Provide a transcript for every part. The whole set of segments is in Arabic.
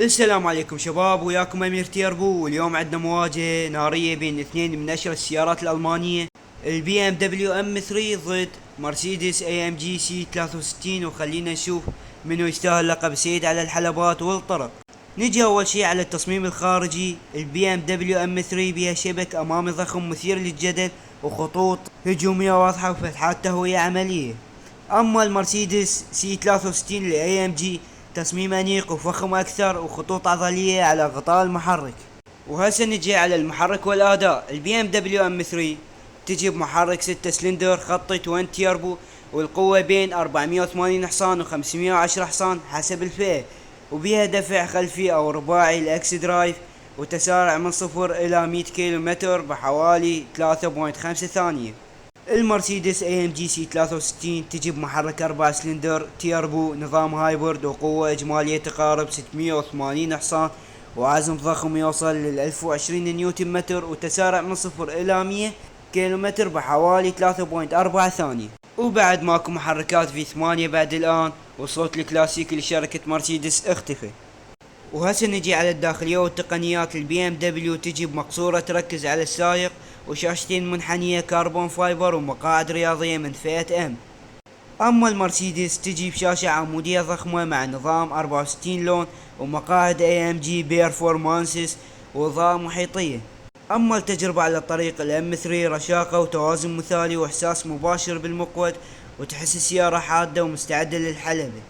السلام عليكم شباب، وياكم امير تيربو. واليوم عندنا مواجهة نارية بين اثنين من اشهر السيارات الالمانية، البي ام دبليو ام 3 ضد مرسيدس اي ام جي سي 63. وخلينا نشوف منو يستاهل لقب سيد على الحلبات والطرق. نجي اول شي على التصميم الخارجي. البي ام دبليو ام 3 بها شبك امامي ضخم مثير للجدل وخطوط هجومية واضحة وفتحات تهوية عملية. اما المرسيدس سي 63 الاي ام جي تصميم انيق وفخم اكثر وخطوط عضلية على غطاء المحرك. وهسه نجي على المحرك والاداء. البي ام دبليو ام 3 تجي بمحرك 6 سلندر خطي توين تيربو، والقوة بين 480 حصان و 510 حصان حسب الفئة، وبيها دفع خلفي او رباعي الاكس درايف، وتسارع من 0 الى 100 كيلومتر بحوالي 3.5 ثانية. المرسيدس اي ام جي سي 63 تجي بمحرك 4 سلندر تيربو نظام هايبرد، وقوة اجمالية تقارب 680 حصان، وعزم ضخم يوصل لل 1020 نيوتن متر، وتسارع من 0 الى 100 كيلومتر بحوالي 3.4 ثانية. وبعد ماكو محركات في 8 بعد الان، والصوت الكلاسيكي لشركة مرسيدس اختفى. وهسه نجي على الداخلية والتقنيات. البي ام دبليو تجي بمقصورة تركز على السائق، وشاشتين منحنية كربون فايبر، ومقاعد رياضية من فئة ام. اما المرسيدس تجي بشاشة عمودية ضخمة مع نظام 64 لون، ومقاعد اي ام جي بيرفورمانسز واضاءة محيطية. اما التجربة على الطريق الام 3 رشاقة وتوازن مثالي واحساس مباشر بالمقود، وتحس السيارة حادة ومستعدة للحلبة.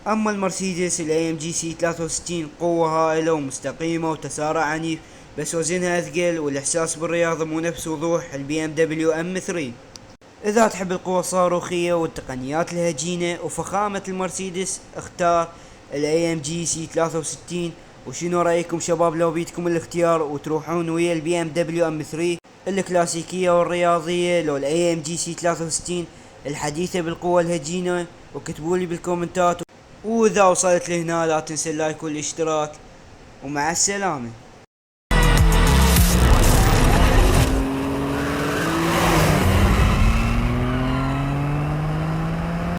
اما المرسيدس الاي ام جي سي 63 قوة هائلة ومستقيمة وتسارع عنيف، بس وزنها اثقل والاحساس بالرياضة مو نفس وضوح البي ام دبليو ام 3. اذا تحب القوة الصاروخية والتقنيات الهجينة وفخامة المرسيدس اختار الاي ام جي سي 63. وشنو رايكم شباب لو بيدكم الاختيار وتروحون ويا البي ام دبليو ام 3 الكلاسيكية والرياضية، لو الاي ام جي سي 63 الحديثة بالقوة الهجينة؟ وكتبولي بالكومنتات. واذا وصلت لهنا لا تنسى اللايك والاشتراك، ومع السلامة.